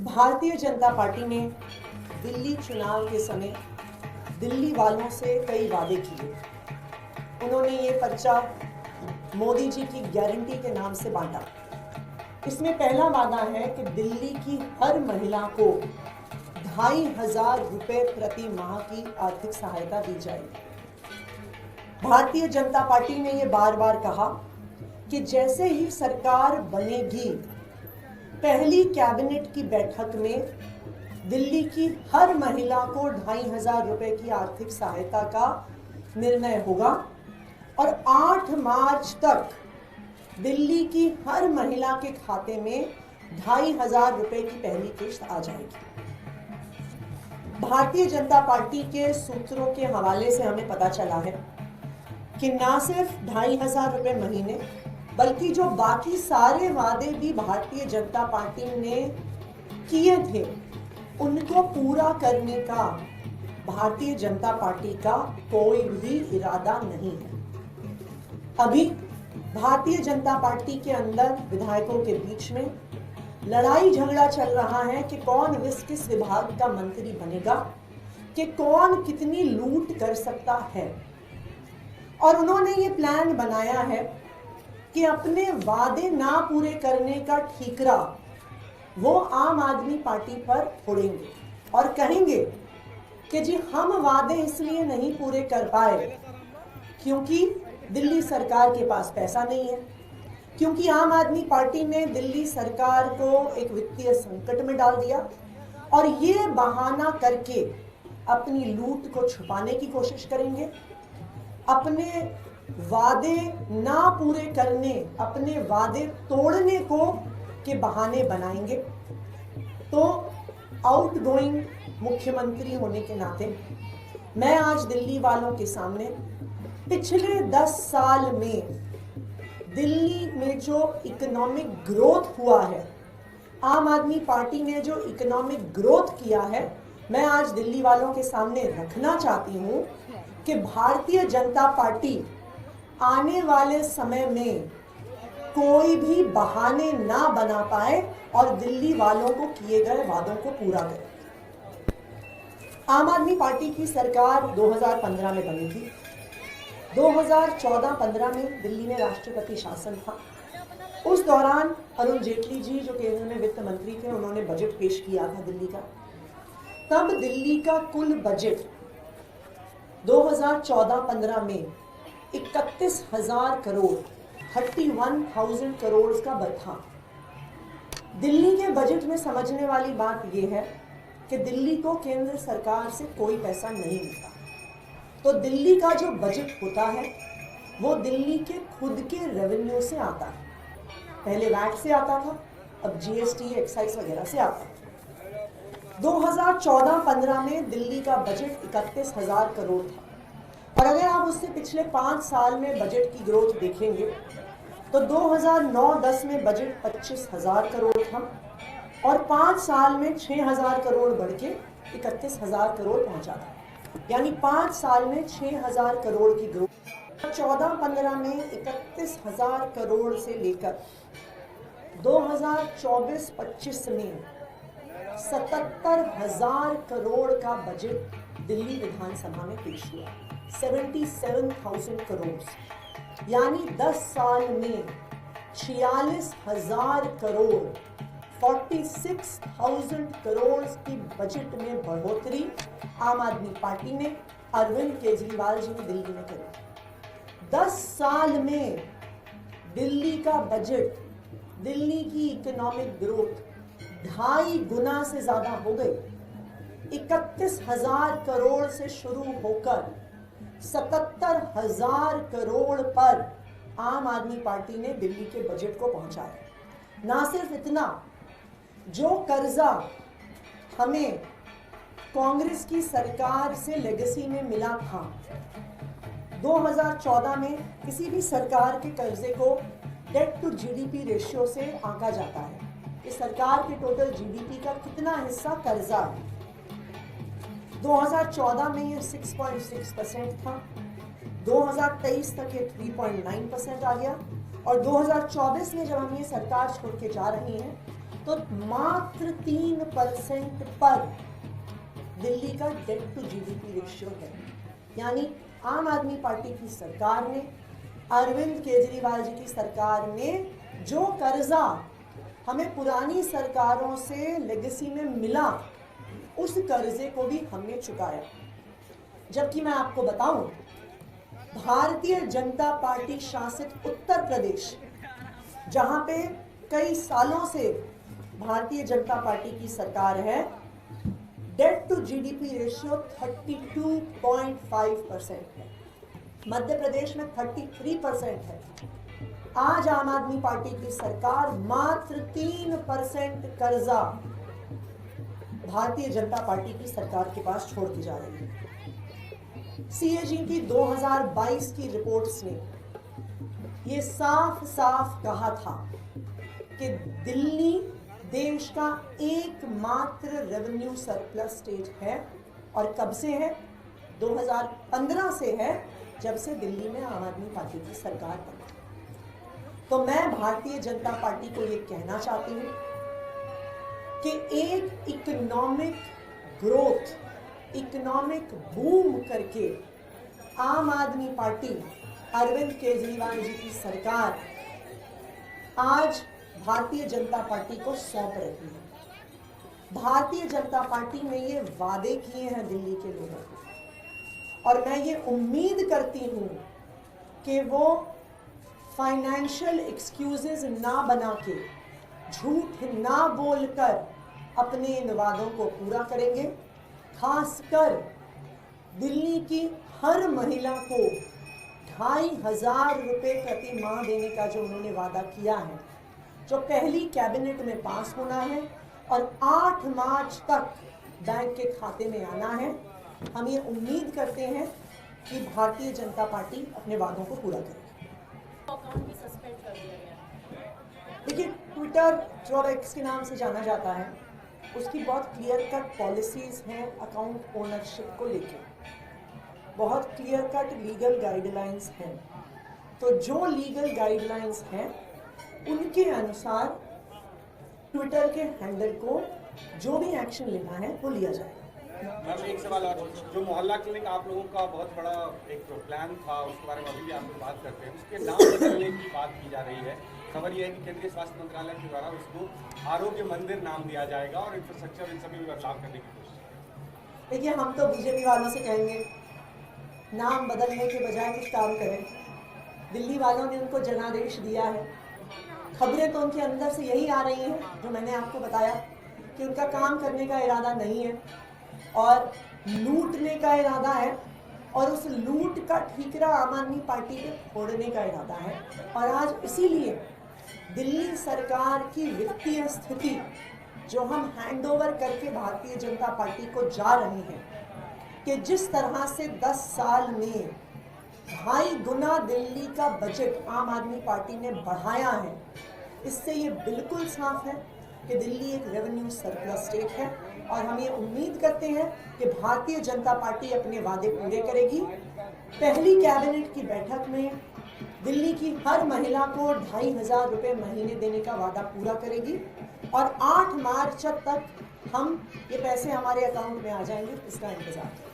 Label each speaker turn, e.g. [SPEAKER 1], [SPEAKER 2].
[SPEAKER 1] Bharatiya Janata party ने दिल्ली चुनाव के समय दिल्ली वालों से कई वादे किए। उन्होंने ये पर्चा मोदी जी की गारंटी के नाम से बांटा। इसमें पहला वादा है कि दिल्ली की हर महिला को 2500 रुपए प्रति माह की आर्थिक सहायता दी जाएगी। भारतीय जनता पार्टी ने ये बार बार कहा कि जैसे ही सरकार बनेगी, पहली कैबिनेट की बैठक में दिल्ली की हर महिला को 2500 रुपए की आर्थिक सहायता का निर्णय होगा और 8 मार्च तक दिल्ली की हर महिला के खाते में 2500 रुपए की पहली किस्त आ जाएगी। भारतीय जनता पार्टी के सूत्रों के हवाले से हमें पता चला है कि ना सिर्फ 2500 रुपए महीने, बल्कि जो बाकी सारे वादे भी भारतीय जनता पार्टी ने किए थे, उनको पूरा करने का भारतीय जनता पार्टी का कोई भी इरादा नहीं है। अभी भारतीय जनता पार्टी के अंदर विधायकों के बीच में लड़ाई झगड़ा चल रहा है कि कौन किस विभाग का मंत्री बनेगा, कि कौन कितनी लूट कर सकता है। और उन्होंने ये प्लान बनाया है कि अपने वादे ना पूरे करने का ठीकरा वो आम आदमी पार्टी पर फोड़ेंगे और कहेंगे कि जी हम वादे इसलिए नहीं पूरे कर पाए क्योंकि दिल्ली सरकार के पास पैसा नहीं है, क्योंकि आम आदमी पार्टी ने दिल्ली सरकार को एक वित्तीय संकट में डाल दिया और ये बहाना करके अपनी लूट को छुपाने की कोशिश करेंगे, अपने वादे ना पूरे करने, अपने वादे तोड़ने को के बहाने बनाएंगे। तो आउटगोइंग मुख्यमंत्री होने के नाते मैं आज दिल्ली वालों के सामने पिछले 10 साल में दिल्ली में जो इकोनॉमिक ग्रोथ हुआ है, आम आदमी पार्टी ने जो इकोनॉमिक ग्रोथ किया है, मैं आज दिल्ली वालों के सामने रखना चाहती हूँ कि भारतीय जनता पार्टी आने वाले समय में कोई भी बहाने ना बना पाए और दिल्ली वालों को किए गए वादों को पूरा करे। आम आदमी पार्टी की सरकार 2015 में बनी थी। 2014-15 में दिल्ली में राष्ट्रपति शासन था। उस दौरान अरुण जेटली जी जो केंद्र में वित्त मंत्री थे, उन्होंने बजट पेश किया था दिल्ली का। तब दिल्ली का कुल बजट 2014-15 में 31,000 करोड़ 31,000 करोड़ का था। दिल्ली के बजट में समझने वाली बात यह है कि दिल्ली को केंद्र सरकार से कोई पैसा नहीं मिलता। तो दिल्ली का जो बजट होता है वो दिल्ली के खुद के रेवेन्यू से आता है। पहले वैट से आता था, अब जीएसटी एक्साइज वगैरह से आता है। 2014-15 में दिल्ली का बजट 31,000 करोड़ था और अगर आप उससे पिछले 5 साल में बजट की ग्रोथ देखेंगे तो 2009-10 में बजट 25,000 करोड़ था और 5 साल में 6,000 करोड़ बढ़ के 31,000 करोड़ पहुंचा था। यानी 5 साल में 6,000 करोड़ की ग्रोथ। 14-15 में 31,000 करोड़ से लेकर 2024-25 में 77,000 करोड़ का बजट दिल्ली विधानसभा में पेश हुआ। 77,000 करोड़, यानी 10 साल में 46,000 करोड़ 46,000 करोड़ की बजट में बढ़ोतरी आम आदमी पार्टी ने, अरविंद केजरीवाल जी ने दिल्ली में करी। 10 साल में दिल्ली का बजट, दिल्ली की इकोनॉमिक ग्रोथ 2.5 गुना से ज्यादा हो गई। 31,000 करोड़ से शुरू होकर 77,000 करोड़ पर आम आदमी पार्टी ने दिल्ली के बजट को पहुंचाया। ना सिर्फ इतना, जो कर्जा हमें कांग्रेस की सरकार से लेगेसी में मिला था, 2014 में किसी भी सरकार के कर्जे को डेट टू जीडीपी रेशियो से आंका जाता है कि सरकार के टोटल जीडीपी का कितना हिस्सा कर्जा है। 2014 में ये 6.6% था, 2023 तक ये 3.9% आ गया और 2024 में जब हम ये सरकार छोड़ के जा रहे हैं तो मात्र 3% पर दिल्ली का डेट टू जीडीपी रेशियो है। यानी आम आदमी पार्टी की सरकार ने, अरविंद केजरीवाल जी की सरकार ने जो कर्जा हमें पुरानी सरकारों से लेगेसी में मिला, उस कर्जे को भी हमने चुकाया। जबकि मैं आपको बताऊं, भारतीय जनता पार्टी शासित उत्तर प्रदेश, जहां पे कई सालों से भारतीय जनता पार्टी की सरकार है, डेट टू जीडीपी रेशियो 32.5% है। मध्य प्रदेश में 33% है। आज आम आदमी पार्टी की सरकार मात्र 3% कर्जा भारतीय जनता पार्टी की सरकार के पास छोड़ के जा रही है। सीएजी की 2022 की रिपोर्ट्स ने ये साफ साफ कहा था कि दिल्ली देश का एकमात्र रेवेन्यू सरप्लस स्टेट है। और कब से है? 2015 से है, जब से दिल्ली में आम आदमी पार्टी की सरकार बनी। तो मैं भारतीय जनता पार्टी को ये कहना चाहती हूँ कि एक इकोनॉमिक ग्रोथ, इकोनॉमिक बूम करके आम आदमी पार्टी, अरविंद केजरीवाल जी की सरकार आज भारतीय जनता पार्टी को सौंप रही है। भारतीय जनता पार्टी ने ये वादे किए हैं दिल्ली के लोगों को, और मैं ये उम्मीद करती हूँ कि वो फाइनेंशियल एक्सक्यूजेस ना बना के, झूठ ना बोलकर अपने इन वादों को पूरा करेंगे। खासकर दिल्ली की हर महिला को 2,500 रुपये प्रति माह देने का जो उन्होंने वादा किया है, जो पहली कैबिनेट में पास होना है और 8 मार्च तक बैंक के खाते में आना है। हम ये उम्मीद करते हैं कि भारतीय जनता पार्टी अपने वादों को पूरा करेगी।
[SPEAKER 2] अकाउंट भी सस्पेंड कर दिया गया।
[SPEAKER 1] देखिए, ट्विटर जो एक्स के नाम से जाना जाता है, उसकी बहुत क्लियर कट पॉलिसीज़ हैं अकाउंट ओनरशिप को लेकर, बहुत क्लियर कट लीगल गाइडलाइंस हैं। तो जो लीगल गाइडलाइंस हैं उनके अनुसार ट्विटर के हैंडल को जो भी एक्शन लेना है वो लिया जाएगा।
[SPEAKER 3] मैम, एक सवाल और, जो मोहल्ला क्लिनिक आप लोगों का बहुत बड़ा एक प्लान था, उसके बारे में अभी भी आप लोग बात करते हैं, उसके नाम बदलने की बात की जा रही है। खबर यह है कि केंद्रीय स्वास्थ्य मंत्रालय के द्वारा उसको आरोग्य मंदिर नाम दिया जाएगा और इंफ्रास्ट्रक्चर इन सभी में बदलाव करने की कोशिश।
[SPEAKER 1] देखिए, हम तो बीजेपी वालों से कहेंगे नाम बदलने के बजाय कुछ काम करें। दिल्ली वालों ने उनको जनादेश दिया है, खबरें तो उनके अंदर से यही आ रही हैं जो मैंने आपको बताया कि उनका काम करने का इरादा नहीं है और लूटने का इरादा है, और उस लूट का ठीकरा आम आदमी पार्टी पे फोड़ने का इरादा है। और आज इसीलिए दिल्ली सरकार की वित्तीय स्थिति जो हम हैंडओवर करके भारतीय जनता पार्टी को जा रहे हैं, कि जिस तरह से 10 साल में 2.5 गुना दिल्ली का बजट आम आदमी पार्टी ने बढ़ाया है, इससे ये बिल्कुल साफ है कि दिल्ली एक रेवेन्यू सरप्लस स्टेट है। और हम ये उम्मीद करते हैं कि भारतीय जनता पार्टी अपने वादे पूरे करेगी। पहली कैबिनेट की बैठक में दिल्ली की हर महिला को 2,500 रुपये महीने देने का वादा पूरा करेगी, और 8 मार्च तक हम ये पैसे हमारे अकाउंट में आ जाएंगे, इसका इंतजार करें।